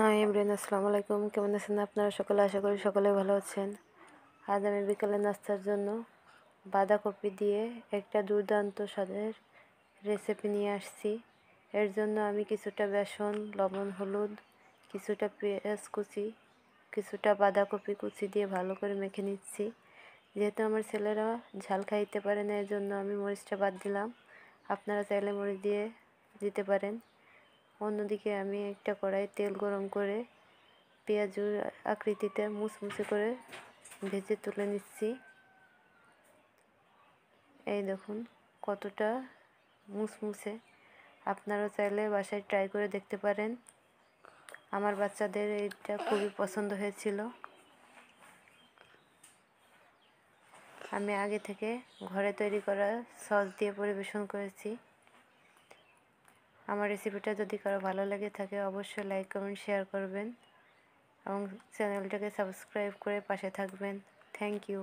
Hi everyone, আসসালামু আলাইকুম। কেমন আছেন আপনারা সকলে? আশা করি সকলে ভালো আছেন। আজ আমি বিকেলে নাস্তার জন্য বাঁধাকপি দিয়ে একটা দুর্দান্ত স্বাদের রেসিপি নিয়ে আসছি। এর জন্য আমি কিছুটা বেসন, লবণ, হলুদ, কিছুটা পেঁয়াজ কুচি, কিছুটা বাঁধাকপি কুচি দিয়ে ভালো করে মেখে নিচ্ছি। যেহেতু আমার ছেলেরা ঝাল খাইতে পারে না, এর জন্য আমি মরিচটা বাদ দিলাম। আপনারা চাইলে মরিচ দিয়ে দিতে পারেন। অন্যদিকে আমি একটা কড়াই তেল গরম করে পেঁয়াজুর আকৃতিতে মুচমুচে করে ভেজে তুলে নিচ্ছি। এই দেখুন কতটা মুচমুচে। আপনারা চাইলে বাসায় ট্রাই করে দেখতে পারেন। আমার বাচ্চাদের এটা খুবই পছন্দ হয়েছিল। আমি আগে থেকে ঘরে তৈরি করা সস দিয়ে পরিবেশন করেছি। আমার রেসিপিটা যদি কারো ভালো লেগে থাকে অবশ্যই লাইক, কমেন্ট, শেয়ার করবেন এবং চ্যানেলটাকে সাবস্ক্রাইব করে পাশে থাকবেন। Thank you.